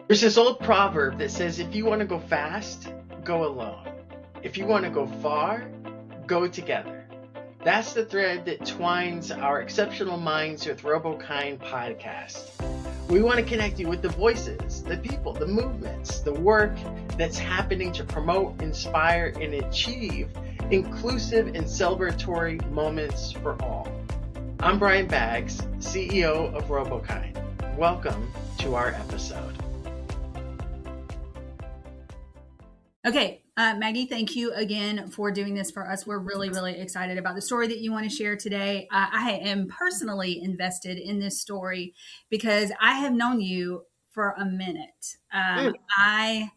There's this old proverb that says if you want to go fast, go alone. If you want to go far, go together. That's the thread that twines our Exceptional Minds with RoboKind podcast. We want to connect you with the voices, the people, the movements, the work that's happening to promote, inspire, and achieve inclusive and celebratory moments for all. I'm Brian Baggs, CEO of RoboKind. Welcome to our episode. Okay, Maggie, thank you again for doing this for us. We're really, really excited about the story that you want to share today. I am personally invested in this story because I have known you for a minute. I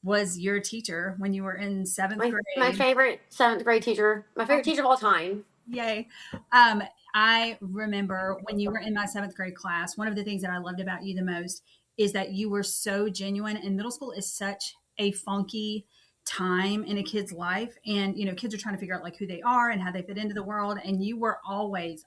was your teacher when you were in seventh grade. My favorite seventh grade teacher, my favorite teacher of all time. Yay. I remember when you were in my seventh grade class, one of the things that I loved about you the most is that you were so genuine, and middle school is such a funky time in a kid's life. And, you know, kids are trying to figure out like who they are and how they fit into the world. And you were always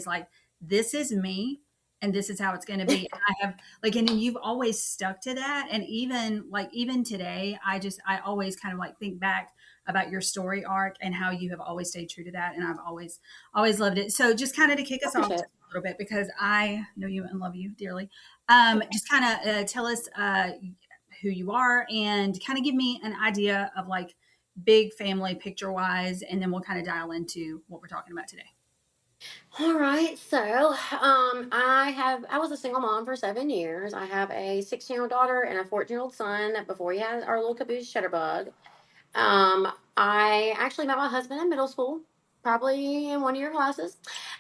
like, this is me and this is how it's going to be. And I have like, and you've always stuck to that. And even today, I always kind of like think back about your story arc and how you have always stayed true to that. And I've always loved it. So just kind of to kick us off a little bit, because I know you and love you dearly. Just kind of tell us who you are and kind of give me an idea of like big family picture wise, and then we'll kind of dial into what we're talking about today. All right. So I was a single mom for 7 years. I have a 16-year-old daughter and a 14-year-old son before he had our little caboose Shutterbug. I actually met my husband in middle school, probably in one of your classes.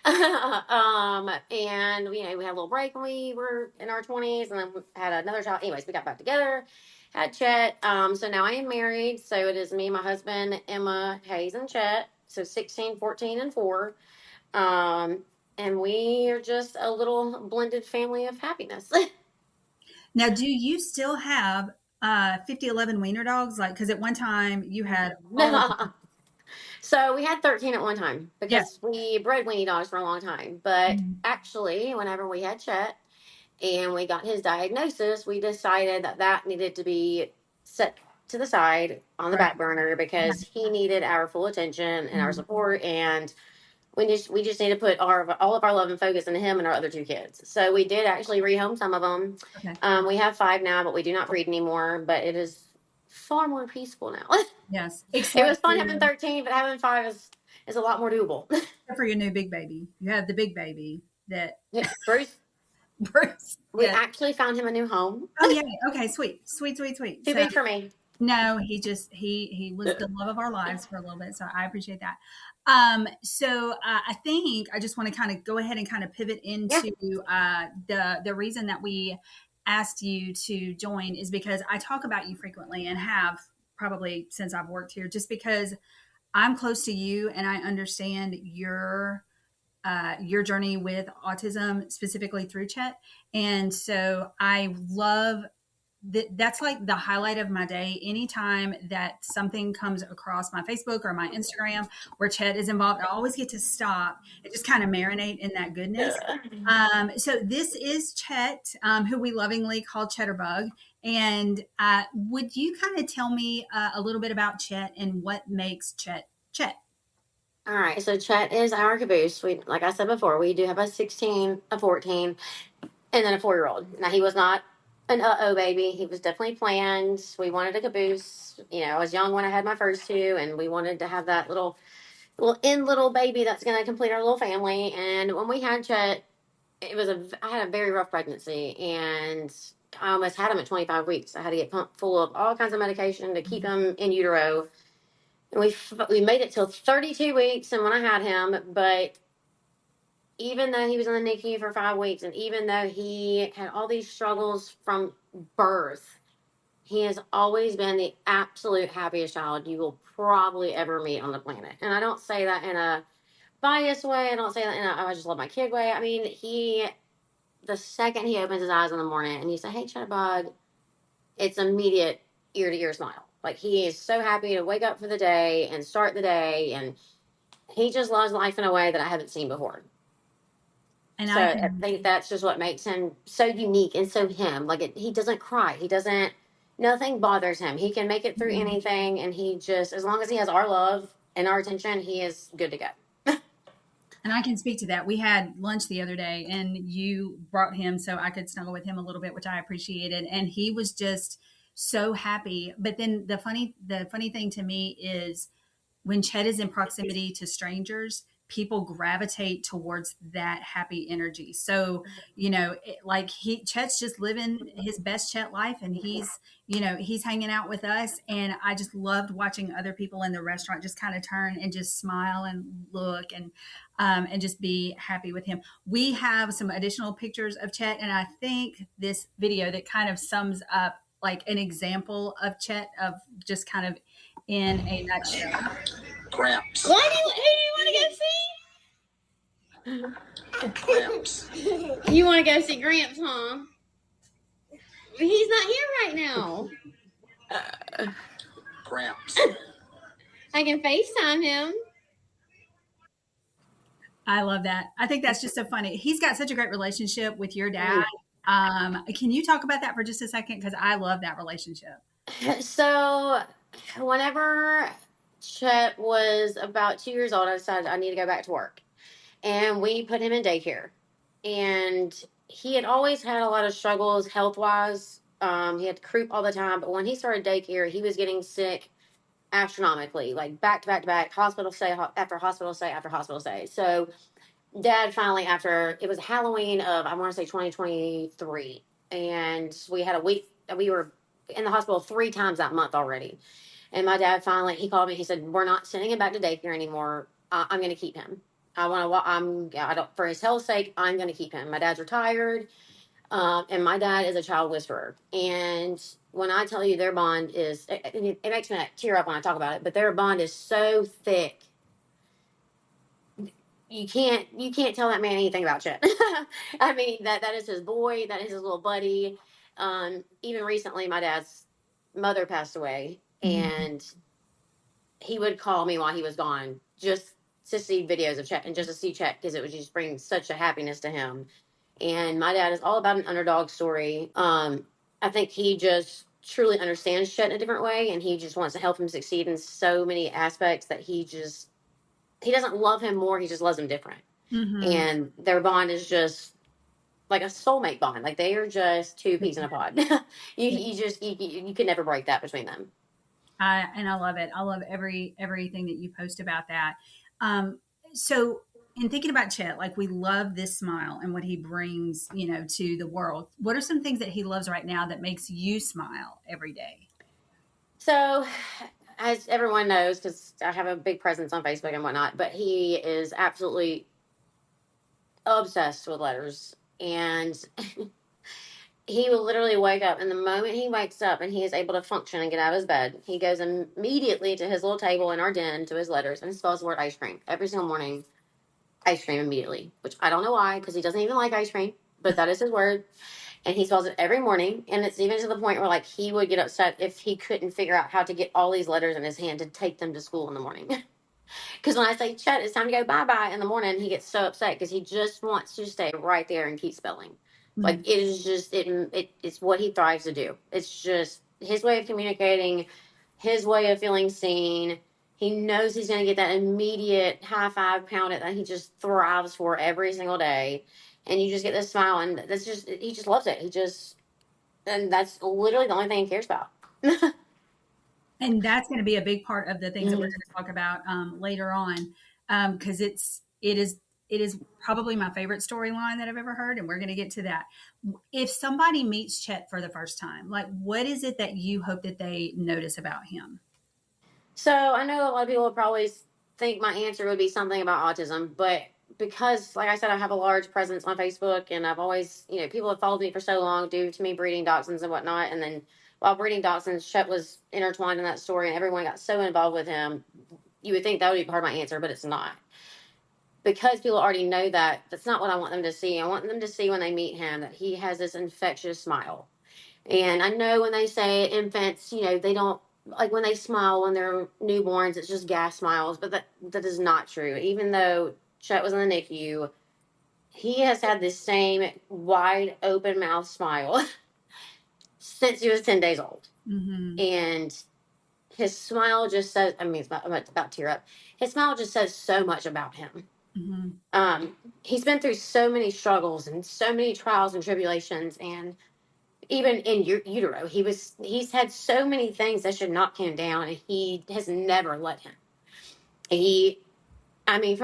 And we had a little break when we were in our 20s, and then we had another child. Anyways, we got back together, had Chet. So now I am married. So it is me, my husband, Emma, Hayes, and Chet. So 16, 14, and 4. And we are just a little blended family of happiness. Now, do you still have 50-11 wiener dogs? Like, because at one time you had So we had 13 at one time because we bred weenie dogs for a long time. But actually, whenever we had Chet and we got his diagnosis, we decided that needed to be set to the side on the back burner because he needed our full attention and our support, and we just need to put all of our love and focus into him and our other 2 kids. So we did actually rehome some of them. Okay. We have 5 now, but we do not breed anymore. But it is far more peaceful now. Yes. It was fun having 13, but having 5 is a lot more doable. Except for your new big baby. You have the big baby that Bruce. Bruce. We actually found him a new home. Oh yeah. Okay. Sweet. Too big for me. No, he was the love of our lives for a little bit. So I appreciate that. So I think I just want to kind of go ahead and kind of pivot into the reason that we asked you to join is because I talk about you frequently and have probably since I've worked here, just because I'm close to you and I understand your journey with autism, specifically through Chet. And so I love that's like the highlight of my day. Anytime that something comes across my Facebook or my Instagram where Chet is involved, I always get to stop and just kind of marinate in that goodness. So this is Chet, who we lovingly call Chetterbug. And would you kind of tell me a little bit about Chet and what makes Chet Chet? All right. So Chet is our caboose. Like I said before, we do have a 16, a 14, and then a 4-year-old. Now, he was not an baby. He was definitely planned. We wanted a caboose. I was young when I had my first 2, and we wanted to have that little baby that's going to complete our little family. And when we had Chet, I had a very rough pregnancy, and I almost had him at 25 weeks. I had to get pumped full of all kinds of medication to keep him in utero. And we made it till 32 weeks, and when I had him, but even though he was in the NICU for 5 weeks, and even though he had all these struggles from birth, he has always been the absolute happiest child you will probably ever meet on the planet. And I don't say that in a biased way. I don't say that in I just love my kid way. I mean, the second he opens his eyes in the morning and you say, "Hey, Chatterbug," it's immediate ear-to-ear smile. Like, he is so happy to wake up for the day and start the day, and he just loves life in a way that I haven't seen before. And So I I can, think that's just what makes him so unique and so him. Like he doesn't cry. He doesn't. Nothing bothers him. He can make it through anything, and he just, as long as he has our love and our attention, he is good to go. and I can speak to that. We had lunch the other day, and you brought him so I could snuggle with him a little bit, which I appreciated. And he was just so happy. But then the funny thing to me is when Chet is in proximity to strangers, people gravitate towards that happy energy. So, like Chet's just living his best Chet life, and he's hanging out with us. And I just loved watching other people in the restaurant just kind of turn and just smile and look and just be happy with him. We have some additional pictures of Chet, and I think this video that kind of sums up like an example of Chet of just kind of in a nutshell. Gramps. Why do you want to go see? Gramps. You want to go see Gramps, huh? He's not here right now. Gramps. I can FaceTime him. I love that. I think that's just so funny. He's got such a great relationship with your dad. Can you talk about that for just a second? Because I love that relationship. So, whenever Chet was about 2 years old, I decided I need to go back to work. And we put him in daycare. And he had always had a lot of struggles health wise. He had croup all the time. But when he started daycare, he was getting sick astronomically, like back to back to back, hospital stay after hospital stay after hospital stay. So, Dad finally, after it was Halloween of, I want to say 2023, and we had a week, we were in the hospital 3 times that month already. And my dad finally, he called me. He said, "We're not sending him back to daycare anymore. I'm going to keep him. I want to. I don't. For his health's sake, I'm going to keep him. My dad's retired, and my dad is a child whisperer. And when I tell you their bond is, it makes me tear up when I talk about it. But their bond is so thick. You can't tell that man anything about Chet. I mean that is his boy. That is his little buddy. Even recently, my dad's mother passed away, and he would call me while he was gone just to see videos of Chet and just to see Chet because it would just bring such a happiness to him. And my dad is all about an underdog story. I think he just truly understands Chet in a different way, and he just wants to help him succeed in so many aspects that he doesn't love him more. He just loves him different. And their bond is just like a soulmate bond. Like they are just two peas in a pod. You could never break that between them. And I love it. I love everything that you post about that. So in thinking about Chet, like we love this smile and what he brings, to the world. What are some things that he loves right now that makes you smile every day? So, as everyone knows, because I have a big presence on Facebook and whatnot, but he is absolutely obsessed with letters. And he will literally wake up, and the moment he wakes up and he is able to function and get out of his bed, he goes immediately to his little table in our den to his letters and spells the word ice cream every single morning. Ice cream immediately, which I don't know why, because he doesn't even like ice cream, but that is his word. And he spells it every morning. And it's even to the point where, like, he would get upset if he couldn't figure out how to get all these letters in his hand to take them to school in the morning. Because when I say, Chet, it's time to go bye-bye in the morning, he gets so upset because he just wants to stay right there and keep spelling. Like, it is just, it's what he thrives to do. It's just his way of communicating, his way of feeling seen. He knows he's going to get that immediate high five pounded that he just thrives for every single day. And you just get this smile, and he just loves it. And that's literally the only thing he cares about. And that's going to be a big part of the things that we're going to talk about later on, because it is probably my favorite storyline that I've ever heard, and we're going to get to that. If somebody meets Chet for the first time, like what is it that you hope that they notice about him? So I know a lot of people would probably think my answer would be something about autism, but because, like I said, I have a large presence on Facebook, and I've always, people have followed me for so long due to me breeding dachshunds and whatnot. And then while breeding dachshunds, Chet was intertwined in that story, and everyone got so involved with him. You would think that would be part of my answer, but it's not. Because people already know that, that's not what I want them to see. I want them to see when they meet him that he has this infectious smile. And I know when they say infants, they don't, like when they smile when they're newborns, it's just gas smiles, but that is not true. Even though Chet was in the NICU, he has had the same wide open mouth smile since he was 10 days old. Mm-hmm. And his smile just says, I mean, I'm about to tear up. His smile just says so much about him. Mm-hmm. He's been through so many struggles and so many trials and tribulations, and even in utero, he's had so many things that should knock him down, and he has never let him. He, I mean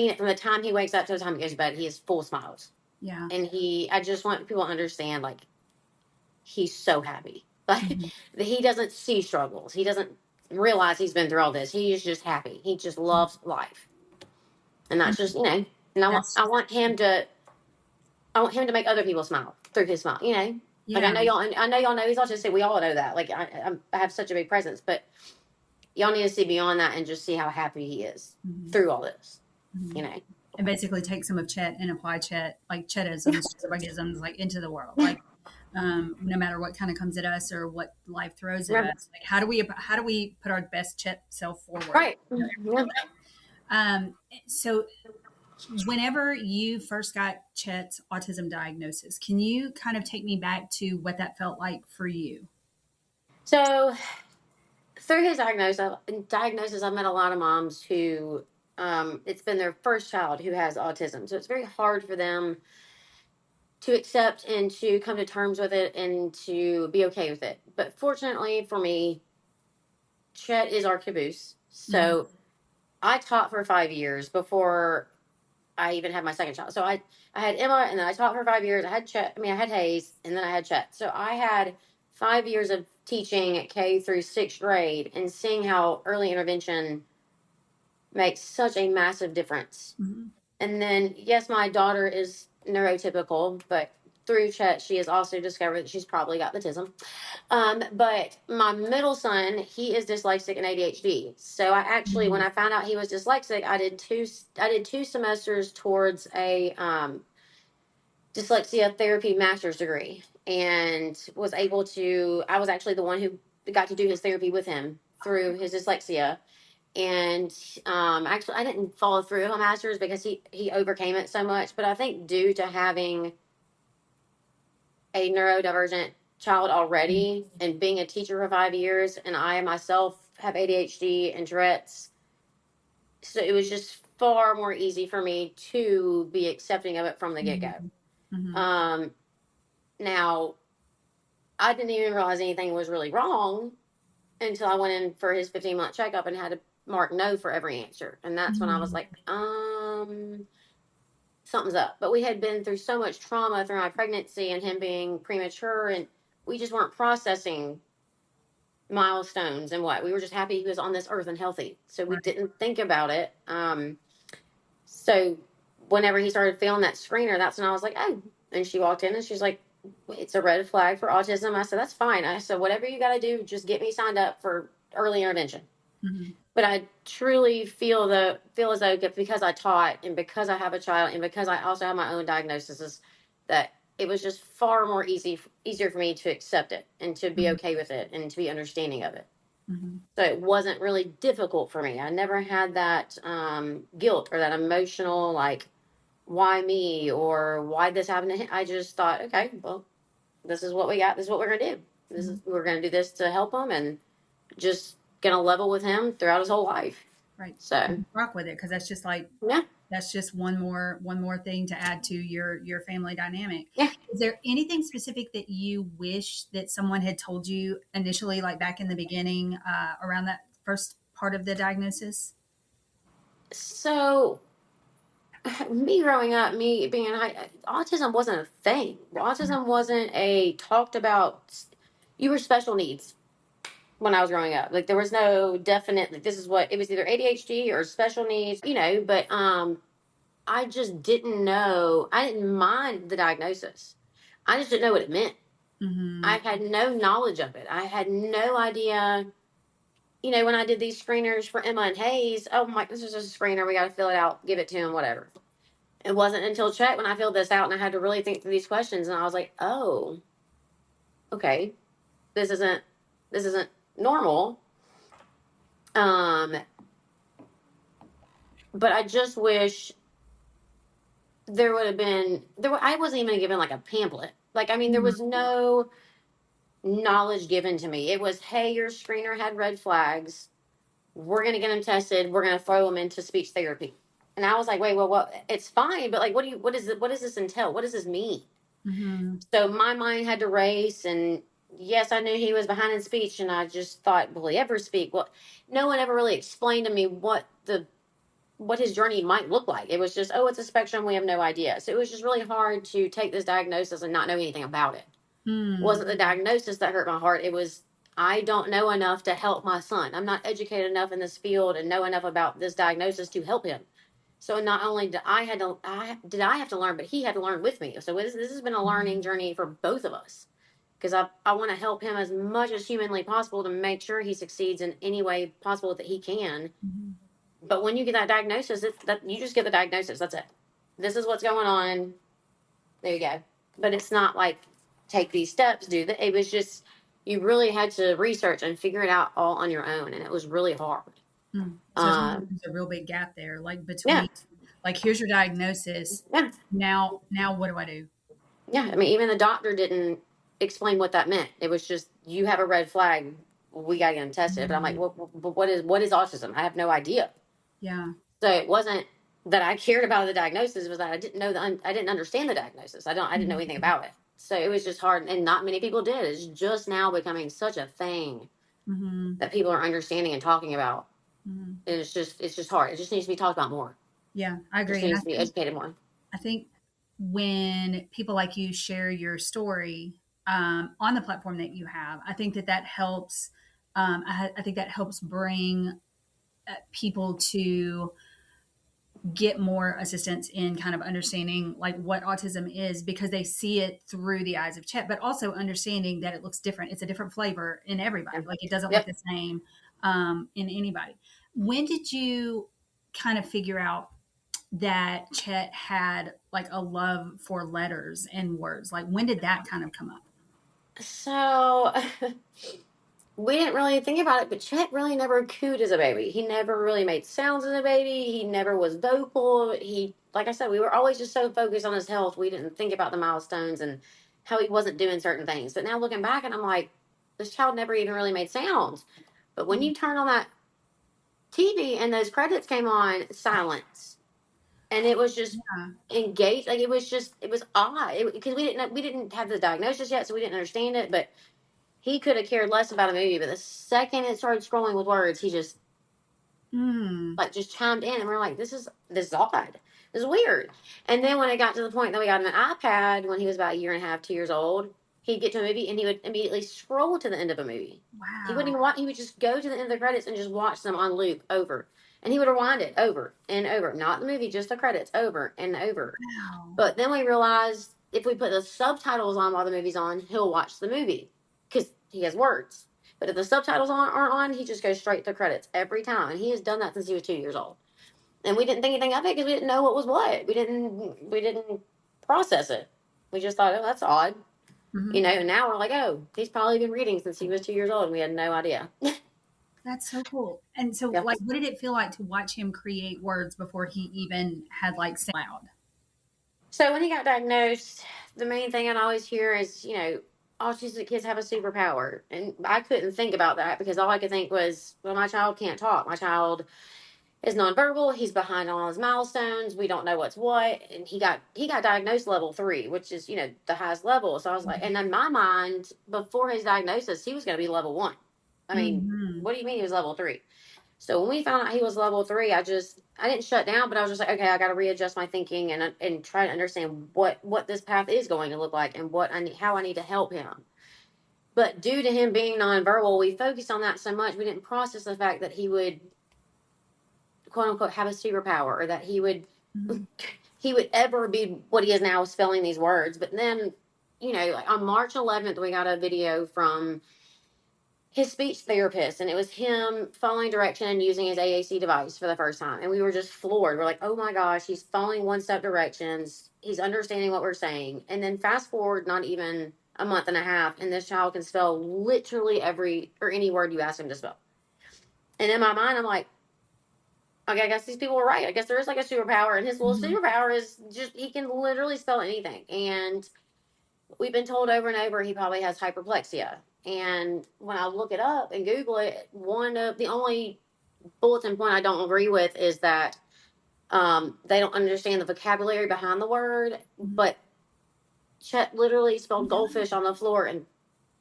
it from the time he wakes up to the time he goes to bed, he is full smiles. Yeah. And I just want people to understand, like, he's so happy. Like, Mm-hmm. he doesn't see struggles. He doesn't realize he's been through all this. He is just happy. He just loves life. And that's just, and That's I want him to make other people smile through his smile, Like, yeah. I know y'all know he's autistic. We all know that. Like, I have such a big presence, but y'all need to see beyond that and just see how happy he is through all this, And basically take some of Chet and apply Chet, like Chetisms, Chetisms, like into the world. Like, no matter what kind of comes at us or what life throws at us, like how do we put our best Chet self forward? Right. So whenever you first got Chet's autism diagnosis, can you kind of take me back to what that felt like for you? So through his diagnosis, I've met a lot of moms who it's been their first child who has autism. So it's very hard for them to accept and to come to terms with it and to be okay with it. But fortunately for me, Chet is our caboose. So I taught for 5 years before I even had my second child. So I had Emma, and then I taught for 5 years. I had Chet. I had Hayes, and then I had Chet. So I had 5 years of teaching at K through sixth grade and seeing how early intervention makes such a massive difference. Mm-hmm. And then, yes, my daughter is neurotypical, but through Chet, she has also discovered that she's probably got autism. But my middle son, he is dyslexic and ADHD. So I actually, when I found out he was dyslexic, I did two semesters towards a dyslexia therapy master's degree, and I was actually the one who got to do his therapy with him through his dyslexia. And actually, I didn't follow through on master's because he overcame it so much. But I think due to having a neurodivergent child already and being a teacher for 5 years, and I myself have ADHD and Tourette's, so it was just far more easy for me to be accepting of it from the get-go. Mm-hmm. Now, I didn't even realize anything was really wrong until I went in for his 15-month checkup and had to mark no for every answer. And that's when I was like, something's up. But we had been through so much trauma through my pregnancy and him being premature, and we just weren't processing milestones and what. We were just happy he was on this earth and healthy. So we didn't think about it. So whenever he started feeling that screener, that's when I was like, oh. And she walked in and she's like, it's a red flag for autism. I said, that's fine. I said, whatever you got to do, just get me signed up for early intervention. Mm-hmm. But I truly feel as though because I taught and because I have a child and because I also have my own diagnoses, that it was just far more easier for me to accept it and to be okay with it and to be understanding of it. Mm-hmm. So it wasn't really difficult for me. I never had that guilt or that emotional, like, why me or why this happened to him. I just thought, okay, well, this is what we got. This is what we're going to do. We're going to do this to help him and just going to level with him throughout his whole life. Right. So rock with it, because that's just like, that's just one more thing to add to your family dynamic. Yeah. Is there anything specific that you wish that someone had told you initially, like back in the beginning, around that first part of the diagnosis? So me growing up, me being autism wasn't a thing. Autism wasn't a talked about. You were special needs when I was growing up. Like, there was no definite, like, this is what it was, either ADHD or special needs, but I just didn't know. I didn't mind the diagnosis. I just didn't know what it meant. Mm-hmm. I had no knowledge of it. I had no idea. When I did these screeners for Emma and Hayes, oh my, this is just a screener. We got to fill it out, give it to him, whatever. It wasn't until Chet when I filled this out and I had to really think through these questions, and I was like, oh, okay, this isn't normal. But I just wish there would have been I wasn't even given like a pamphlet. Like, I mean, there Mhm. was no knowledge given to me. It was, hey, your screener had red flags. We're gonna get him tested. We're gonna throw him into speech therapy. And I was like, wait, well, what? It's fine, but like, what does this entail? What does this mean? Mhm. So my mind had to race, and yes, I knew he was behind in speech, and I just thought, will he ever speak? Well, no one ever really explained to me what his journey might look like. It was just, oh, it's a spectrum. We have no idea. So it was just really hard to take this diagnosis and not know anything about it. It Mm. wasn't the diagnosis that hurt my heart. It was, I don't know enough to help my son. I'm not educated enough in this field and know enough about this diagnosis to help him. So not only did I have to learn, but he had to learn with me. So this has been a learning journey for both of us, because I want to help him as much as humanly possible to make sure he succeeds in any way possible that he can. Mhm. But when you get that diagnosis, that you just get the diagnosis. That's it. This is what's going on. There you go. But it's not like take these steps, do that. It was just you really had to research and figure it out all on your own, and it was really hard. Mm. So it sounds like Um, there's a real big gap there, like yeah, between, like, here's your diagnosis. yeah, Now what do I do? yeah. I mean, even the doctor didn't explain what that meant. It was just you have a red flag. We got to get him tested. But I'm like, Mhm. what is autism? I have no idea. Yeah. So it wasn't that I cared about the diagnosis, it was that I didn't know I didn't understand the diagnosis. I didn't know anything Mhm. about it. So it was just hard, and not many people did. It's just now becoming such a thing Mhm. that people are understanding and talking about. Mhm. And it's just hard. It just needs to be talked about more. Yeah, I It just agree, and needs to be educated more. I think when people like you share your story on the platform that you have, I think that helps. I think that helps bring people to get more assistance in kind of understanding like what autism is, because they see it through the eyes of Chet, but also understanding that it looks different. It's a different flavor in everybody. Yeah. Like it doesn't look Yep. the same in anybody. When did you kind of figure out that Chet had like a love for letters and words? Like when did that kind of come up? So we didn't really think about it, but Chet really never cooed as a baby. He never really made sounds as a baby. He never was vocal. He, like I said, we were always just so focused on his health. We didn't think about the milestones and how he wasn't doing certain things. But now looking back, and I'm like, this child never even really made sounds. But when you turn on that TV and those credits came on, silence, and it was just Yeah. engaged. Like it was odd because we didn't have the diagnosis yet, so we didn't understand it. But he could have cared less about a movie, but the second it started scrolling with words, he just Mm. like just chimed in, and we're like, this is odd, this is weird. And then when it got to the point that we got him an iPad when he was about a year and a half, 2 years old, he'd get to a movie and he would immediately scroll to the end of a movie. He wouldn't Wow. even watch. He would just go to the end of the credits and just watch them on loop over, and he would rewind it over and over, not the movie, just the credits over and over. Wow. But then we realized if we put the subtitles on while the movie's on, he'll watch the movie because he has words. But if the subtitles aren't on, he just goes straight to credits every time. And he has done that since he was 2 years old. And we didn't think anything of it because we didn't know what was what. We didn't process it. We just thought, oh, that's odd. Hmm. You know, and now we're like, oh, he's probably been reading since he was 2 years old, and we had no idea. That's so cool. And so, Yeah. like, what did it feel like to watch him create words before he even had like sound loud? So when he got diagnosed, the main thing I'd always hear is, you know, autistic kids have a superpower. And I couldn't think about that because all I could think was, well, my child can't talk. My child is nonverbal. He's behind on all his milestones. We don't know what's what. And he got diagnosed level 3, which is, you know, the highest level. So I was like, and in my mind, before his diagnosis, he was going to be level 1. I mean, Mm-hmm. what do you mean he was level 3? So when we found out he was level 3, I didn't shut down, but I was just like, okay, I got to readjust my thinking and try to understand what this path is going to look like and how I need to help him. But due to him being nonverbal, we focused on that so much we didn't process the fact that he would quote unquote have a superpower, or that Mm-hmm. he would ever be what he is now, spelling these words. But then, you know, like on March 11th, we got a video from his speech therapist, and it was him following direction and using his AAC device for the first time. And we were just floored. We're like, oh my gosh, he's following one step directions. He's understanding what we're saying. And then fast forward not even a month and a half, and this child can spell literally every or any word you ask him to spell. And in my mind, I'm like, Okay, I guess these people were right. I guess there is like a superpower, and his little Mhm. superpower is just he can literally spell anything. And we've been told over and over he probably has hyperplexia. And when I look it up and Google it, one of the only bulletin point I don't agree with is that they don't understand the vocabulary behind the word. Mhm. But Chet literally spelled Yeah. goldfish on the floor and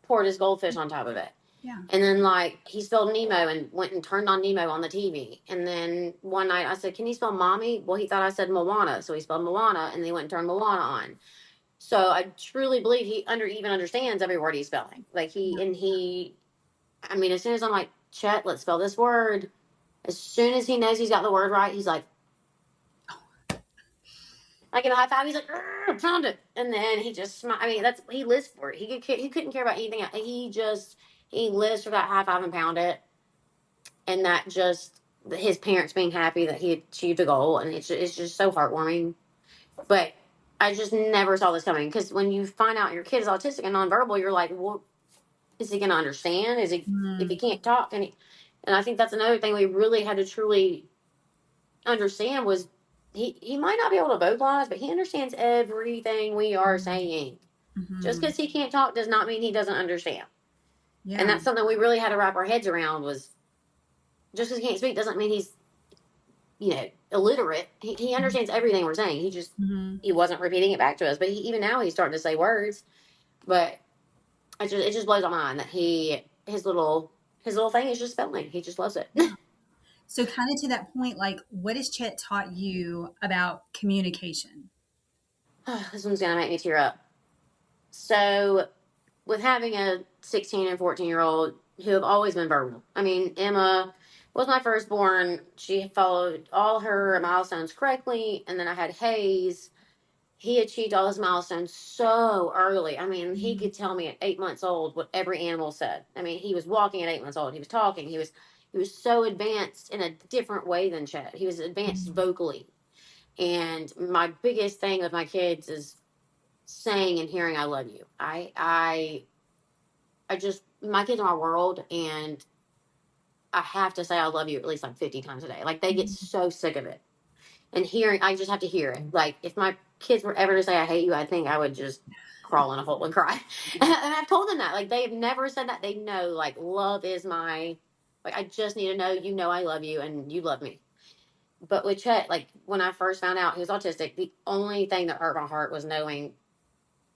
poured his goldfish on top of it. Yeah. And then, like, he spelled Nemo and went and turned on Nemo on the TV. And then one night I said, "Can you spell mommy?" Well, he thought I said Moana. So he spelled Moana and they went and turned Moana on. So I truly believe he even understands every word he's spelling. Like, I mean, as soon as I'm like, "Chet, let's spell this word," as soon as he knows he's got the word right, he's like in a high five, he's like, "Found it," and then he just smile. I mean, he lives for it. He couldn't care about anything else. He lives for that high five and pound it, and that just his parents being happy that he achieved a goal, and it's just so heartwarming. But I just never saw this coming, because when you find out your kid is autistic and nonverbal, you're like, well, is he going to understand? Is he if he Mm. can't talk? And I think that's another thing we really had to truly understand was he might not be able to vocalize, but he understands everything we are saying. Just Mhm. because he can't talk does not mean he doesn't understand. And Yeah. that's something we really had to wrap our heads around was just because he can't speak doesn't mean he's, illiterate. He Mhm. understands everything we're saying. Mhm. He wasn't repeating it back to us, but even now he's starting to say words. But it just blows my mind that his little thing is just spelling. He just loves it. Yeah. So kind of to that point, like what has Chet taught you about communication? This one's gonna make me tear up. So with having a 16 and 14-year-old who have always been verbal. I mean, Emma was my firstborn. She followed all her milestones correctly. And then I had Hayes. He achieved all his milestones so early. I mean, he Mhm. could tell me at 8 months old what every animal said. I mean, he was walking at 8 months old. He was talking. He was so advanced in a different way than Chet. He was advanced Mhm. vocally. And my biggest thing with my kids is saying and hearing "I love you." I just my kids are my world, and I have to say "I love you" at least like 50 times a day. Like they get Mhm. so sick of it, and I just have to hear it. Like if my kids were ever to say "I hate you," I think I would just crawl in a hole and cry. And I've told them that. Like they've never said that. They know like love is my like I just need to know I love you and you love me. But with Chet, like when I first found out he was autistic, the only thing that hurt my heart was knowing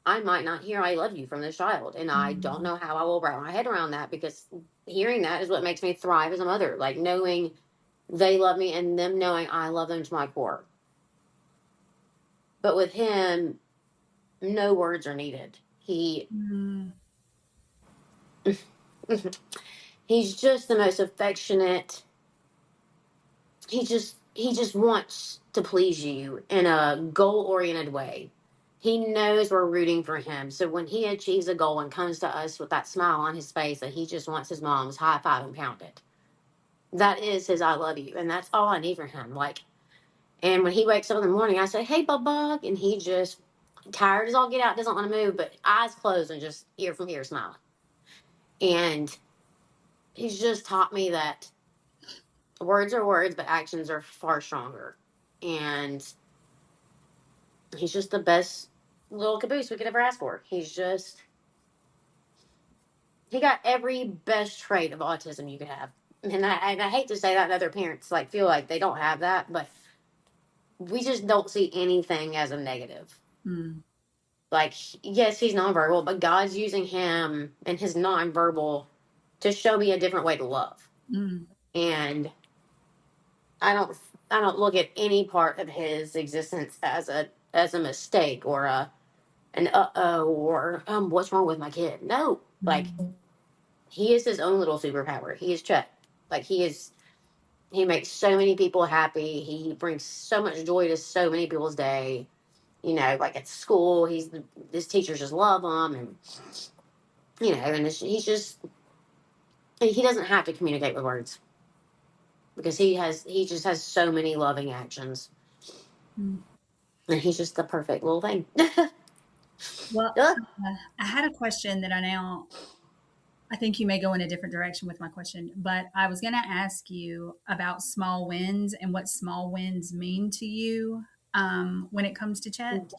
I might not hear "I love you" from this child. And I don't Mhm. know how I will wrap my head around that, because hearing that is what makes me thrive as a mother. Like knowing they love me and them knowing I love them to my core. But with him, no words are needed. Mhm. He's just the most affectionate. He just wants to please you in a goal oriented way. He knows we're rooting for him. So when he achieves a goal and comes to us with that smile on his face that he just wants his mom's high five and pound it, that is his "I love you." And that's all I need from him. Like, and when he wakes up in the morning, I say, "Hey, Bug," and he just tired as all get out, doesn't want to move, but eyes closed and just ear from ear smiling. And he's just taught me that words are words, but actions are far stronger. And he's just the best little caboose we could ever ask for. He got every best trait of autism you could have. And I hate to say that, and other parents like feel like they don't have that, but we just don't see anything as a negative. Mhm. Like, yes, he's nonverbal, but God's using him and his nonverbal to show me a different way to love. Mhm. And I don't I don't look at any part of his existence as a mistake or an uh-oh or what's wrong with my kid. No. Like Mhm. he is his own little superpower. He is Chet. Like he makes so many people happy. He brings so much joy to so many people's day. Like at school, his teachers just love him, and and he doesn't have to communicate with words, because he just has so many loving actions, Mhm. and he's just the perfect little thing. Well, Ugh. I had a question that I now I think you may go in a different direction with my question, but I was going to ask you about small wins and what small wins mean to you when it comes to Chet.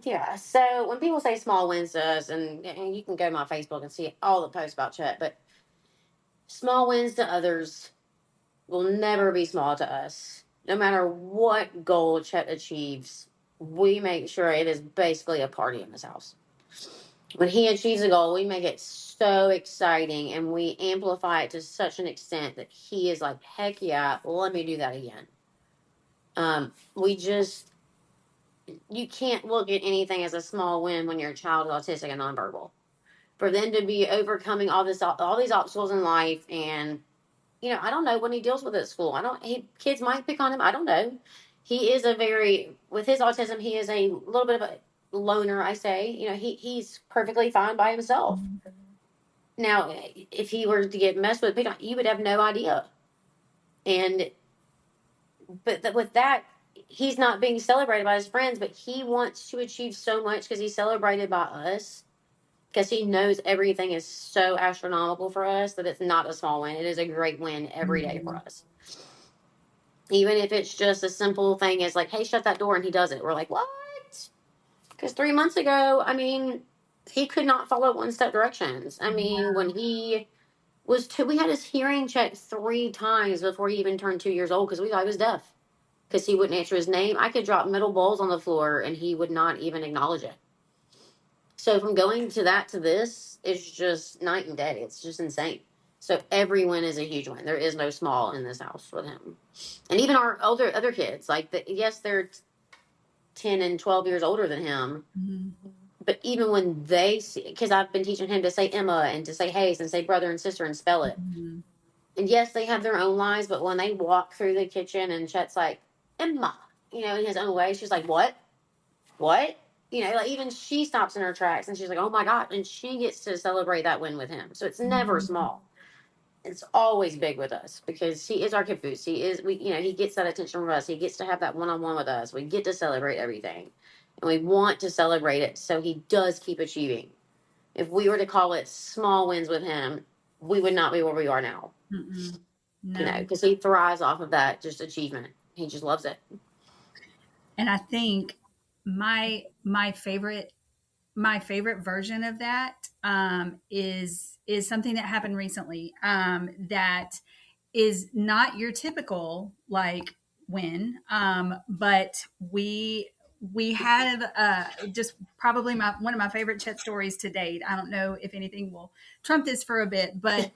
Yeah. So when people say small wins to us, and you can go to my Facebook and see all the posts about Chet, but small wins to others will never be small to us. No matter what goal Chet achieves, we make sure it is basically a party in this house. When he achieves a goal, we make it so exciting and we amplify it to such an extent that he is like, heck yeah, let me do that again. We just, you can't look at anything as a small win when your child is autistic and nonverbal. For them to be overcoming all these obstacles in life, and I don't know when he deals with it at school. Kids might pick on him. I don't know. He is with his autism, he is a little bit of a loner. I say, he's perfectly fine by himself. Now, if he were to get messed with, you would have no idea. But with that, he's not being celebrated by his friends, but he wants to achieve so much because he's celebrated by us. Because he knows everything is so astronomical for us that it's not a small win. It is a great win every day for us. Even if it's just a simple thing as like, hey, shut that door, and he does it. We're like, what? Because 3 months ago, he could not follow one-step directions. When he was two, we had his hearing checked 3 times before he even turned 2 years old because we thought he was deaf. Because he wouldn't answer his name. I could drop metal balls on the floor and he would not even acknowledge it. So from going to that to this, it's just night and day. It's just insane. So every win is a huge win. There is no small in this house with him. And even our other kids, yes, they're 10 and 12 years older than him. Mm-hmm. But even when they see, because I've been teaching him to say Emma and to say Hayes and say brother and sister and spell it. Mm-hmm. And yes, they have their own lives, but when they walk through the kitchen and Chet's like, Emma, in his own way, she's like, what? What? Even she stops in her tracks and she's like, oh my God. And she gets to celebrate that win with him. So it's never small. It's always big with us because he is our caboose. He gets that attention from us. He gets to have that one-on-one with us. We get to celebrate everything and we want to celebrate it. So he does keep achieving. If we were to call it small wins with him, we would not be where we are now. No. Because he thrives off of that just achievement. He just loves it. And I think my favorite version of that is something that happened recently that is not your typical like win, but we have just probably one of my favorite Chet stories to date. I don't know if anything will trump this for a bit, but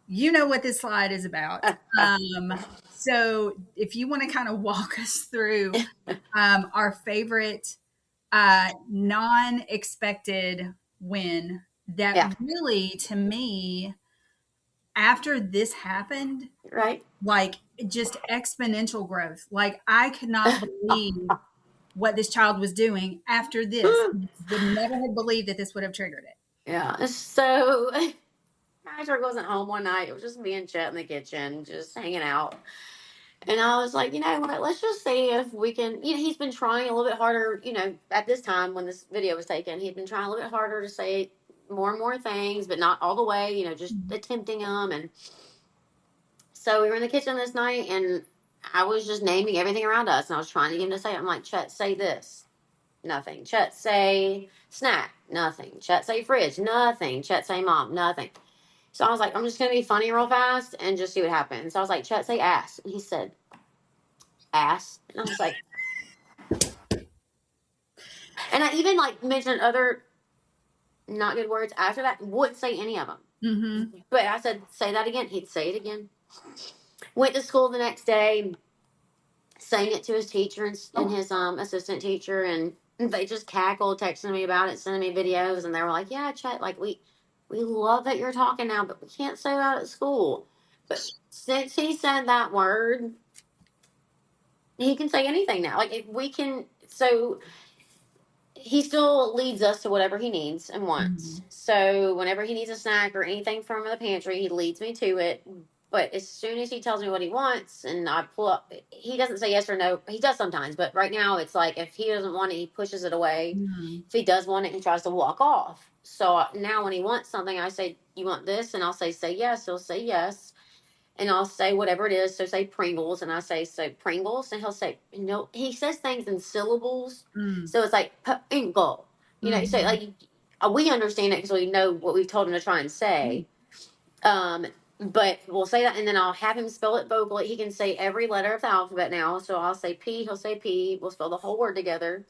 you know what this slide is about. So if you want to kind of walk us through our favorite non-expected win that really, to me, after this happened, right? Like just exponential growth. Like I could not believe what this child was doing after this. Would never have believed that this would have triggered it. Yeah. So Patrick wasn't home one night. It was just me and Chet in the kitchen, just hanging out. And I was like, you know what? Let's just see if we can. He's been trying a little bit harder. At this time when this video was taken, he'd been trying a little bit harder to say more and more things, but not all the way. Just attempting them. And so we were in the kitchen this night, and I was just naming everything around us, and I was trying to get him to say it. I'm like, Chet, say this. Nothing. Chet, say snack. Nothing. Chet, say fridge. Nothing. Chet, say mom. Nothing. So I was like, I'm just going to be funny real fast and just see what happens. So I was like, Chet, say ass. And he said, ass. And I was like, and I even mentioned other not good words after that. Wouldn't say any of them. Mm-hmm. But I said, say that again. He'd say it again. Went to school the next day, saying it to his teacher and his assistant teacher. And they just cackled, texting me about it, sending me videos. And they were like, yeah, Chet, we love that you're talking now, but we can't say that at school. But since he said that word, he can say anything now. If we can, so he still leads us to whatever he needs and wants. So whenever he needs a snack or anything from the pantry, he leads me to it. But as soon as he tells me what he wants and I pull up, he doesn't say yes or no. He does sometimes, but right now it's like if he doesn't want it, he pushes it away. Mm-hmm. If he does want it, he tries to walk off. So now when he wants something, I say, "You want this?" And I'll say yes. He'll say yes. And I'll say whatever it is. So say Pringles, and I say Pringles, and he'll say, he says things in syllables. Mm-hmm. So it's like Pringle. So Mm-hmm. like we understand it because we know what we've told him to try and say. But we'll say that, and then I'll have him spell it vocally. He can say every letter of the alphabet now. So I'll say P, he'll say P. We'll spell the whole word together,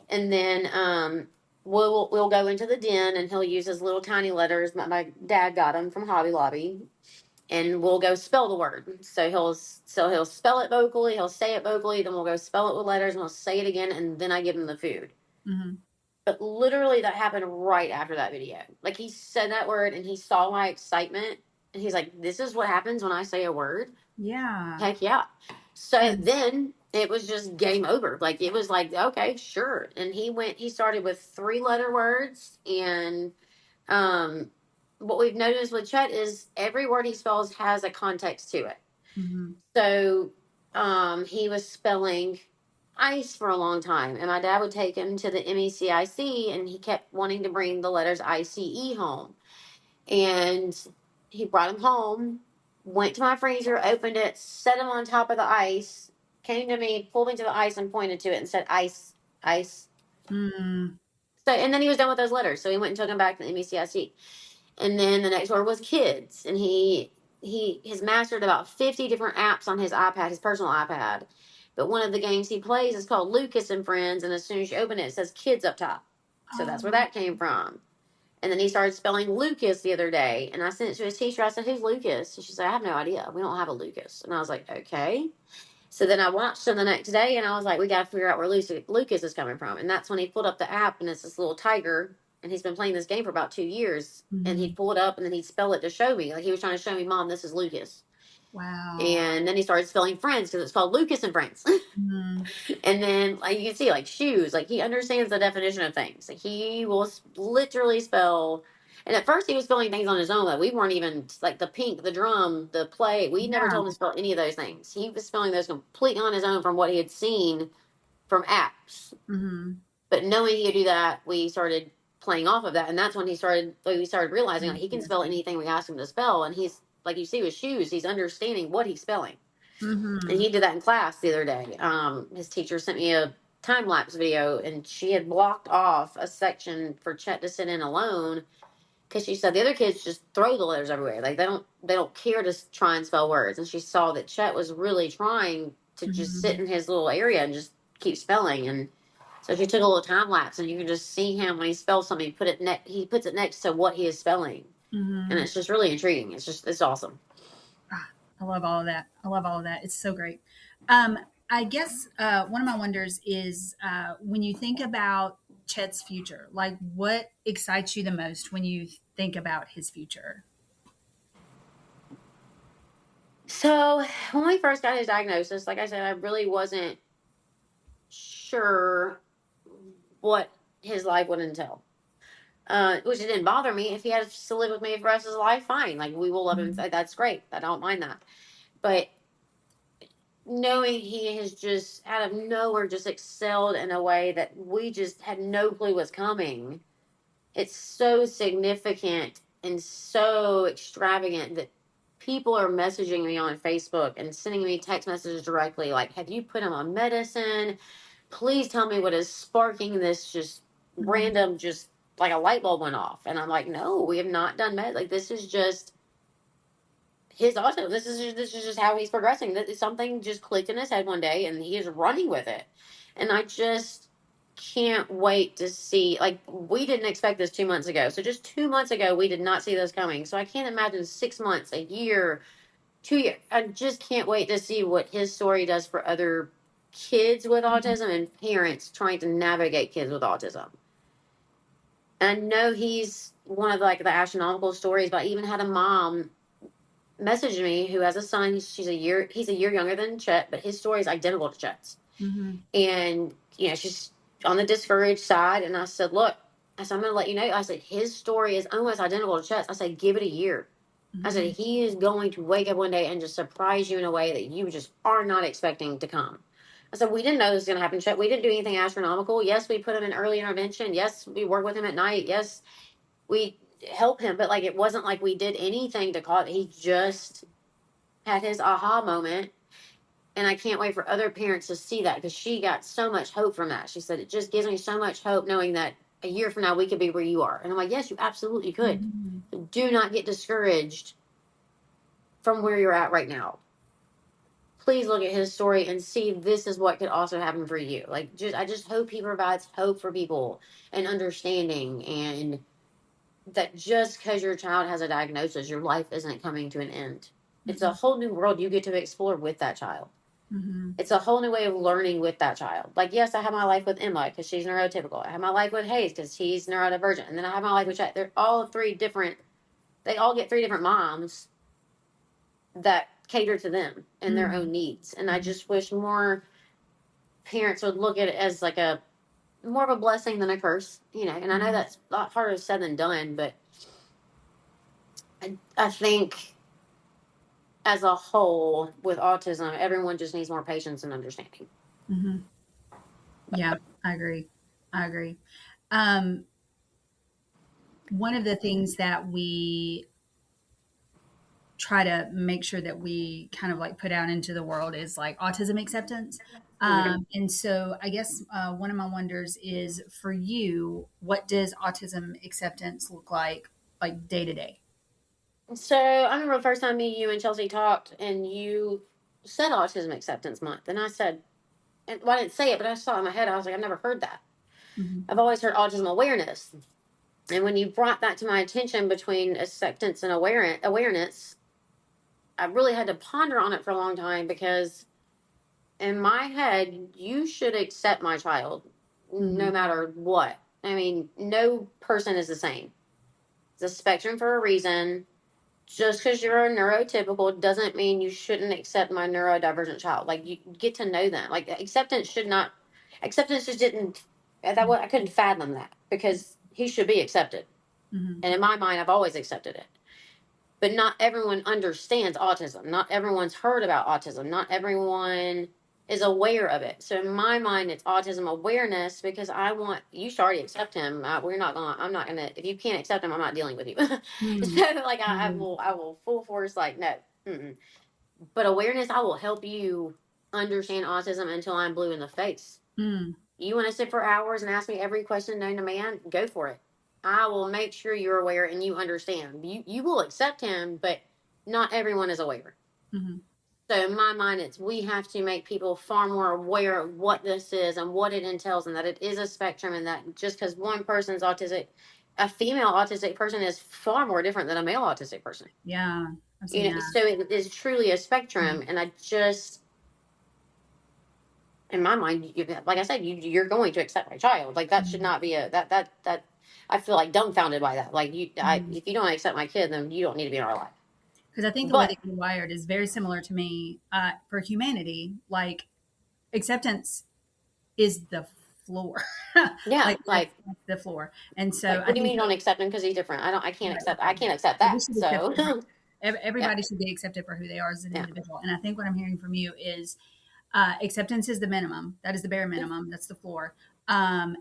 and then we'll go into the den, and he'll use his little tiny letters. My dad got them from Hobby Lobby, and we'll go spell the word. So he'll spell it vocally. He'll say it vocally. Then we'll go spell it with letters, and he'll say it again, and then I give him the food. Mm-hmm. But literally, that happened right after that video. Like he said that word, and he saw my excitement. And he's like, "This is what happens when I say a word." Yeah. Heck yeah. So And then it was just game over. Like it was like, okay, sure. And he started with 3-letter words. And what we've noticed with Chet is every word he spells has a context to it. mm-hmm. So he was spelling ice for a long time. And my dad would take him to the MECIC, and he kept wanting to bring the letters ICE home. And he brought him home, went to my freezer, opened it, set him on top of the ice, came to me, pulled me to the ice, and pointed to it and said, "Ice, ice." Mm-hmm. So, and then he was done with those letters. So he went and took him back to the MECIC. And then the next word was kids. And he has mastered about 50 different apps on his iPad, his personal iPad. But one of the games he plays is called Lucas and Friends. And as soon as you open it, it says kids up top. So that's where that came from. And then he started spelling Lucas the other day. And I sent it to his teacher. I said, "Who's Lucas?" And she said, "I have no idea. We don't have a Lucas." And I was like, okay. So then I watched him the next day, and I was like, we got to figure out where Lucas is coming from. And that's when he pulled up the app, and it's this little tiger. And he's been playing this game for about 2 years. Mm-hmm. And he'd pull it up, and then he'd spell it to show me. Like he was trying to show me, "Mom, this is Lucas." Wow. And then he started spelling friends because it's called Lucas and Friends. Mm-hmm. And then, like you can see, like shoes, like he understands the definition of things. Like he will literally spell. And at first, he was spelling things on his own that we weren't even like the pink, the drum, the play. We never Yeah. told him to spell any of those things. He was spelling those completely on his own from what he had seen from apps. Mm-hmm. But knowing he could do that, we started playing off of that, and that's when we started realizing like he can spell anything we ask him to spell. And he's like you see with shoes, he's understanding what he's spelling. Mm-hmm. And he did that in class the other day. His teacher sent me a time lapse video, and she had blocked off a section for Chet to sit in alone because she said the other kids just throw the letters everywhere. Like they don't care to try and spell words. And she saw that Chet was really trying to just sit in his little area and just keep spelling. And so she took a little time lapse, and you can just see him when he spells something. He puts it next to what he is spelling, and it's just really intriguing. It's awesome. I love all of that. I love all of that. It's so great. I guess one of my wonders is when you think about Chet's future, like what excites you the most when you think about his future? So when we first got his diagnosis, like I said, I really wasn't sure what his life would entail. Which it didn't bother me. If he has to live with me for the rest of his life, fine. Like we will love him. That's great. I don't mind that. But knowing he has just out of nowhere just excelled in a way that we just had no clue was coming, it's so significant and so extravagant that people are messaging me on Facebook and sending me text messages directly like, "Have you put him on medicine? Please tell me what is sparking this just random, just like a light bulb went off." And I'm like, "No, we have not done med. Like this is just his autism. This is just how he's progressing. That something just clicked in his head one day, and he is running with it." And I just can't wait to see. Like we didn't expect this 2 months ago. So just 2 months ago, we did not see this coming. So I can't imagine 6 months, a year, 2 years. I just can't wait to see what his story does for other kids with autism and parents trying to navigate kids with autism. And I know he's one of like the astronomical stories, but I even had a mom message me who has a son. He's a year younger than Chet, but his story is identical to Chet's. Mm-hmm. And she's on the discouraged side. And I said, "Look," I said, "I'm going to let you know." I said, "His story is almost identical to Chet's." I said, "Give it a year. I said, he is going to wake up one day and just surprise you in a way that you just are not expecting to come. I said, we didn't know this was going to happen, Chet. We didn't do anything astronomical. Yes, we put him in early intervention. Yes, we work with him at night. Yes, we help him. But like, it wasn't like we did anything to cause it. He just had his aha moment. And I can't wait for other parents to see that, because she got so much hope from that. She said, it just gives me so much hope knowing that a year from now we could be where you are. And I'm like, yes, you absolutely could. Mm-hmm. Do not get discouraged from where you're at right now. Please look at his story and see this is what could also happen for you. Like, I just hope he provides hope for people and understanding, and that just because your child has a diagnosis, your life isn't coming to an end. It's a whole new world you get to explore with that child. Mm-hmm. It's a whole new way of learning with that child. Like, yes, I have my life with Emma because she's neurotypical. I have my life with Hayes because he's neurodivergent. And then I have my life with Chet. They're all three different. They all get three different moms that cater to them and their own needs. And I just wish more parents would look at it as like a more of a blessing than a curse, you know. And I know that's a lot harder said than done, but I think as a whole with autism, everyone just needs more patience and understanding. Mm-hmm. Yeah, I agree. One of the things that we try to make sure that we kind of like put out into the world is like autism acceptance. And so I guess one of my wonders is, for you, what does autism acceptance look like day to day? So I remember the first time me, you, and Chelsea talked, and you said Autism Acceptance Month, and I said, and well, I didn't say it, but I saw it in my head. I was like, I've never heard that. Mm-hmm. I've always heard autism awareness, and when you brought that to my attention between acceptance and awareness, I really had to ponder on it for a long time, because in my head, you should accept my child, no matter what. I mean, no person is the same. It's a spectrum for a reason. Just because you're a neurotypical doesn't mean you shouldn't accept my neurodivergent child. Like, you get to know them. Like, acceptance just didn't, I couldn't fathom that, because he should be accepted. Mm-hmm. And in my mind, I've always accepted it. But not everyone understands autism. Not everyone's heard about autism. Not everyone is aware of it. So in my mind, it's autism awareness, because I want you to already accept him. I'm not gonna, if you can't accept him, I'm not dealing with you. So like, I will full force, like, no. Mm-mm. But awareness, I will help you understand autism until I'm blue in the face. You want to sit for hours and ask me every question known to man? Go for it. I will make sure you're aware and you understand. You will accept him, but not everyone is aware. Mm-hmm. So in my mind, we have to make people far more aware of what this is and what it entails, and that it is a spectrum, and that just because one person's autistic, a female autistic person is far more different than a male autistic person. Yeah, I've seen You know, that. so it is truly a spectrum, and I just, in my mind, like I said, you're going to accept my child. Like, that should not be that. I feel like dumbfounded by that. Like, if you don't accept my kid, then you don't need to be in our life. Because I think the way that you're wired is very similar to me. For humanity, like, acceptance is the floor. Yeah, like the floor. And so, what do you mean you don't accept him because he's different? I can't accept that. So everybody should be accepted for who they are as an individual. And I think what I'm hearing from you is acceptance is the minimum. That is the bare minimum. That's the floor. And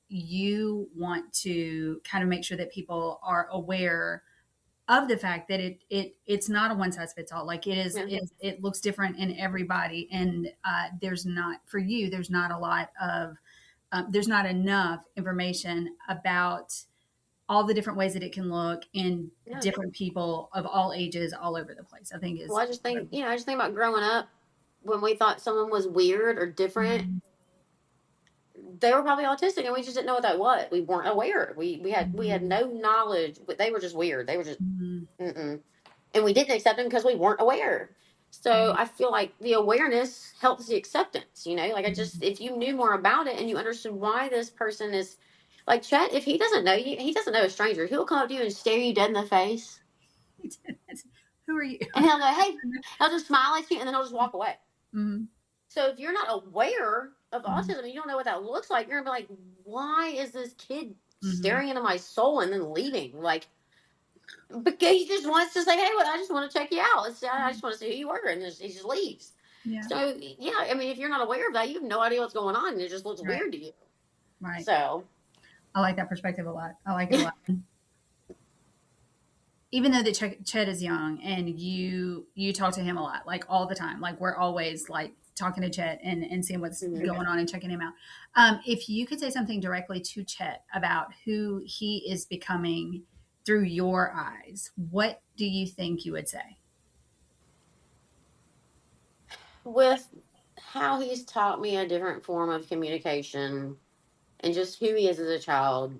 you want to kind of make sure that people are aware of the fact that it's not a one size fits all. Like, it is, it looks different in everybody. And there's not, for you, there's not a lot of, there's not enough information about all the different ways that it can look in different people of all ages all over the place. I think is, well, I just think about growing up when we thought someone was weird or different. They were probably autistic, and we just didn't know what that was. We weren't aware. We had no knowledge, but they were just weird. They were just, and we didn't accept them because we weren't aware. So I feel like the awareness helps the acceptance. You know, like, if you knew more about it and you understood why this person is, like Chet, if he doesn't know you, he doesn't know a stranger. He'll come up to you and stare you dead in the face. Who are you? And he'll go, hey, he'll just smile at you, and then he'll just walk away. So if you're not aware of autism and you don't know what that looks like, you're gonna be like, why is this kid staring into my soul and then leaving? Like, Because he just wants to say, "Hey, well, I just want to check you out. I just want to see who you were," and he just leaves. Yeah. So yeah, I mean, if you're not aware of that, you have no idea what's going on, and it just looks Right. weird to you. Right. So I like that perspective a lot. I like it a lot. Even though that Chet is young and you talk to him a lot, like all the time, like we're always like talking to Chet and seeing what's going on and checking him out. If you could say something directly to Chet about who he is becoming through your eyes, what do you think you would say? with how he's taught me a different form of communication and just who he is as a child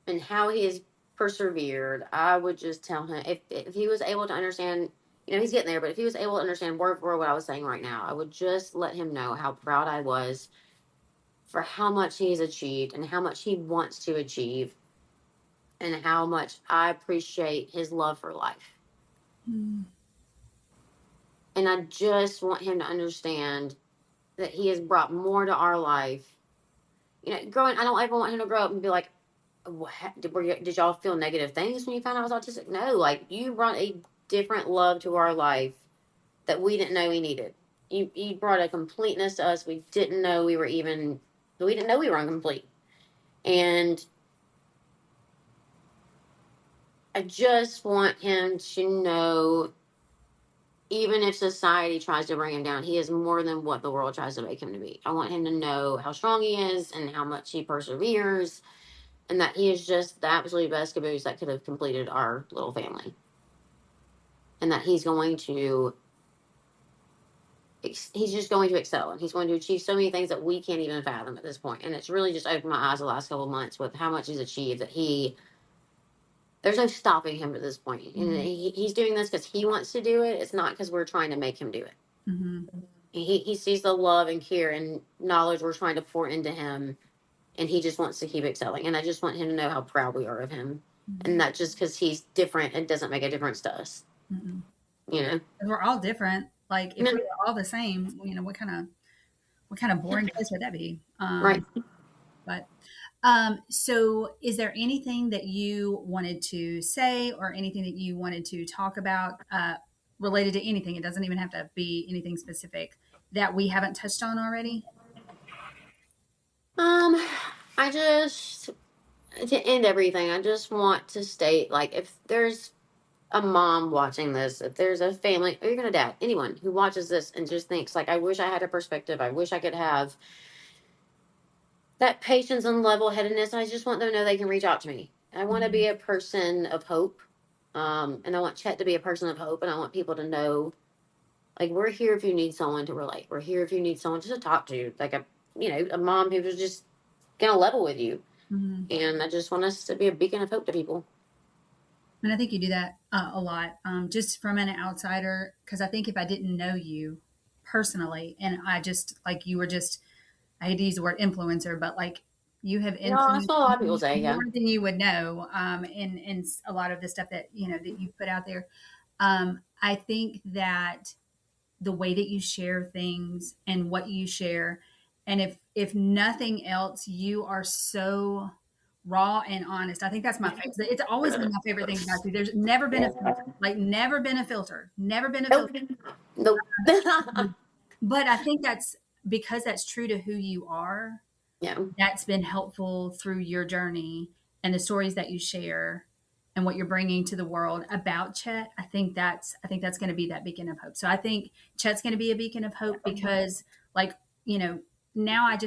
and how he has persevered, I would just tell him if he was able to understand, he's getting there, but if he was able to understand word for word what I was saying right now, I would just let him know how proud I was for how much he's achieved and how much he wants to achieve and how much I appreciate his love for life. Mm. And I just want him to understand that he has brought more to our life. I don't ever want him to grow up and be like, did y'all feel negative things when you found out I was autistic? No, like you brought a different love to our life that we didn't know we needed. You brought a completeness to us we didn't know we didn't know we were incomplete. And I just want him to know, even if society tries to bring him down, he is more than what the world tries to make him to be. I want him to know how strong he is and how much he perseveres and that he is just the absolute best caboose that could have completed our little family. And that he's just going to excel and he's going to achieve so many things that we can't even fathom at this point. And it's really just opened my eyes the last couple of months with how much he's achieved that there's no stopping him at this point. Mm-hmm. And he's doing this because he wants to do it. It's not because we're trying to make him do it. Mm-hmm. He sees the love and care and knowledge we're trying to pour into him, and he just wants to keep excelling. And I just want him to know how proud we are of him, and not just because he's different, it doesn't make a difference to us. Mm-hmm. You know, we're all different. Like if we were all the same, what kind of boring place would that be? right? But so is there anything that you wanted to say or anything that you wanted to talk about related to anything? It doesn't even have to be anything specific that we haven't touched on already. I just to end everything, I just want to state, like, if there's a mom watching this, if there's a family, or even a dad, anyone who watches this and just thinks, like, I wish I had a perspective, I wish I could have that patience and level headedness, I just want them to know they can reach out to me. I want to be a person of hope. And I want Chet to be a person of hope. And I want people to know, like, we're here if you need someone to relate. We're here if you need someone just to talk to, like a mom who was just going to level with you. Mm-hmm. And I just want us to be a beacon of hope to people. And I think you do that a lot, just from an outsider. Because I think if I didn't know you personally, and I just like you were just, I hate to use the word influencer, but like you have No, that's influenced what a lot of people say. Yeah. more than you would know, in a lot of the stuff that that you put out there. I think that the way that you share things and what you share, and if nothing else, you are so raw and honest. I think that's my favorite. It's always been my favorite thing about you. There's never been a filter, like never been a filter, never been a filter. Nope. But I think that's because that's true to who you are. Yeah. That's been helpful through your journey and the stories that you share and what you're bringing to the world about Chet. I think that's going to be that beacon of hope. So I think Chet's going to be a beacon of hope because, like, now I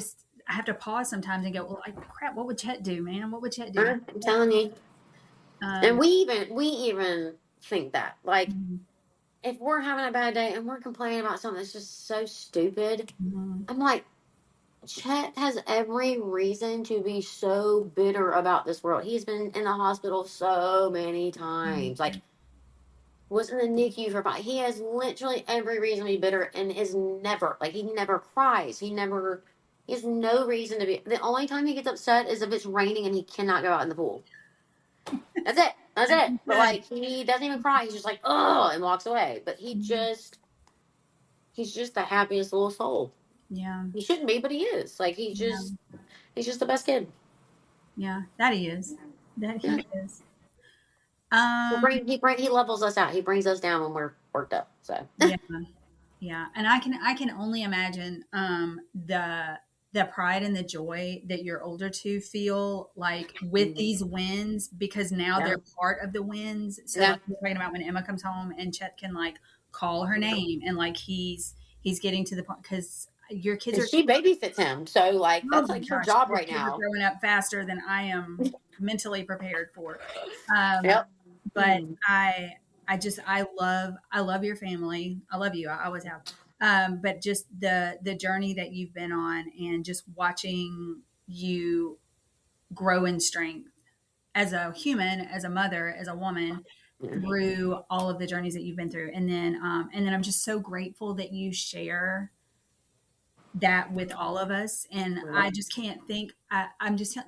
have to pause sometimes and go, well, like, crap, what would Chet do, man? What would Chet do? I'm telling you. And we even think that, like, if we're having a bad day and we're complaining about something that's just so stupid, I'm like, Chet has every reason to be so bitter about this world. He's been in the hospital so many times. Like, was in the NICU for 5. He has literally every reason to be bitter and is never, like, he never cries. He has no reason to be. The only time he gets upset is if it's raining and he cannot go out in the pool. That's it. That's it. But, like, he doesn't even cry. He's just like, oh, and walks away. But he's just the happiest little soul. Yeah. He shouldn't be, but he is. Like, he's just the best kid. Yeah, that he is. That he is. Um, He levels us out. He brings us down when we're worked up. So yeah, yeah, and I can only imagine the pride and the joy that your older two feel like with these wins, because now yeah, they're part of the wins. So yeah. like we're talking about when Emma comes home and Chet can like call her name, and like he's getting to the point because your kids And are, she babysits him, so like oh that's my like her gosh, job your right kids are now. growing up faster than I am mentally prepared for. Um, Yep. but I love your family. I love you. I always have. But just the journey that you've been on, and just watching you grow in strength as a human, as a mother, as a woman, through all of the journeys that you've been through. And then I'm just so grateful that you share that with all of us. And I just can't think, I'm just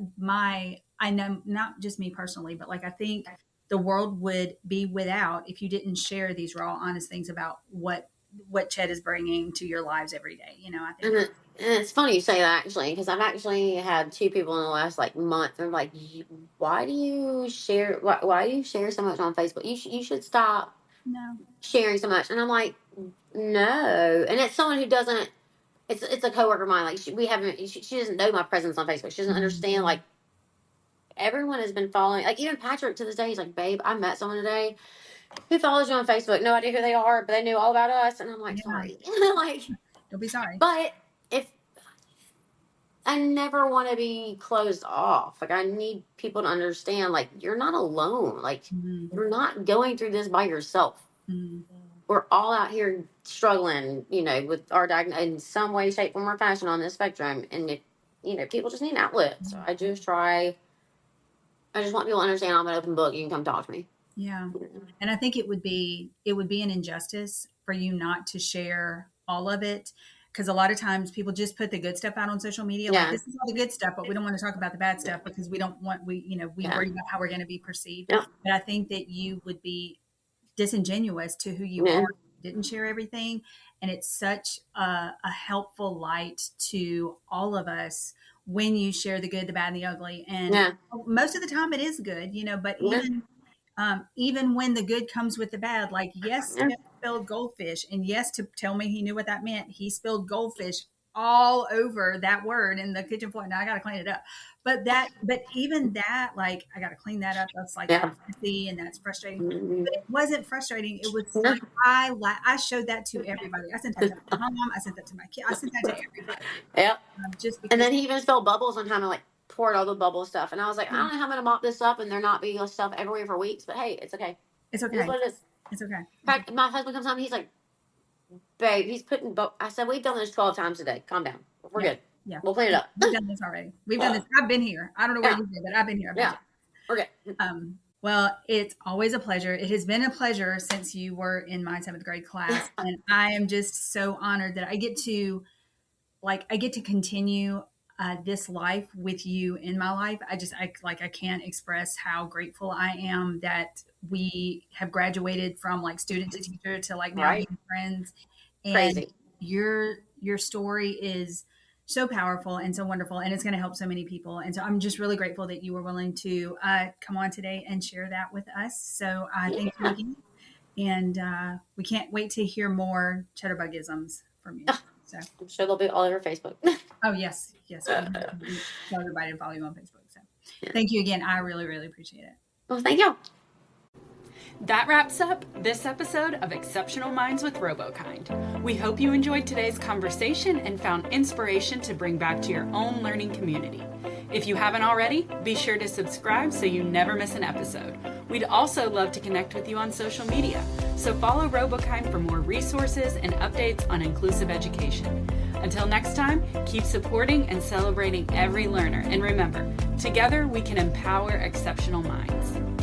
I know, not just me personally, but like I think the world would be without if you didn't share these raw, honest things about what Chet is bringing to your lives every day. I think And it's funny you say that, actually, because I've actually had two people in the last like month. They're like, "Why do you share? Why do you share so much on Facebook? You should stop no, sharing so much." And I'm like, "No." And it's someone who doesn't. It's a coworker of mine. Like we haven't. She doesn't know my presence on Facebook. She doesn't mhm, understand. Like everyone has been following. Like even Patrick to this day, he's like, "Babe, I met someone today who follows you on Facebook. No idea who they are, but they knew all about us." And I'm like, yeah, "Sorry." Like, don't be sorry. but if I never want to be closed off. Like I need people to understand like you're not alone. Like Mhm, you're not going through this by yourself. mhm, We're all out here struggling, with our diagnosis in some way, shape, form, or fashion on this spectrum. And if people just need an outlet. So I just want people to understand I'm an open book. You can come talk to me. yeah. And I think it would be an injustice for you not to share all of it, because a lot of times people just put the good stuff out on social media, like Yeah. this is all the good stuff, but we don't want to talk about the bad stuff because we Yeah. worry about how we're going to be perceived. Yeah. But I think that you would be disingenuous to who you are, Yeah. didn't share everything. And it's such a helpful light to all of us when you share the good, the bad, and the ugly. And Yeah. most of the time it is good, but Yeah. even when the good comes with the bad, like yes, Yeah. Chef spilled goldfish, and yes, to tell me he knew what that meant, he spilled goldfish all over that word in the kitchen floor. Now I got to clean it up, but even that, like I got to clean that up. That's like Yeah. messy and that's frustrating. Mhm. But it wasn't frustrating. It was Yeah. like I showed that to everybody. I sent that to my mom. I sent that to my kid. I sent that to everybody, Yeah. just And because. then he even spilled bubbles on time and like poured all the bubble stuff. And I was like, I don't know how I'm gonna mop this up and there not be stuff everywhere for weeks, but hey, it's okay. It's It is okay. what it is. It's okay. In fact, my husband comes home and he's like, "Babe, he's putting." I said, "We've done this 12 times today. Calm down. We're Yeah. good. Yeah. We'll clean it up." We've done this already. We've done this. I've been here. I don't know where Yeah, you've been, but I've been here. I've been yeah, here. we're good. Well, it's always a pleasure. It has been a pleasure since you were in my seventh grade class. And I am just so honored that I get to continue this life with you in my life. I can't express how grateful I am that we have graduated from like student to teacher to like now Right? being friends. And Crazy. your story is so powerful and so wonderful, and it's going to help so many people. And so I'm just really grateful that you were willing to come on today and share that with us. So thank you Yeah. again, and we can't wait to hear more Chatterbugisms from you. So. I'm sure they'll be all over Facebook. Oh, yes. Yes. We tell everybody to follow you on Facebook. So thank you again. I really, really appreciate it. Well, thank you. That wraps up this episode of Exceptional Minds with RoboKind. We hope you enjoyed today's conversation and found inspiration to bring back to your own learning community. If you haven't already, be sure to subscribe so you never miss an episode. We'd also love to connect with you on social media, so follow RoboKind for more resources and updates on inclusive education. Until next time, keep supporting and celebrating every learner, and remember, together we can empower exceptional minds.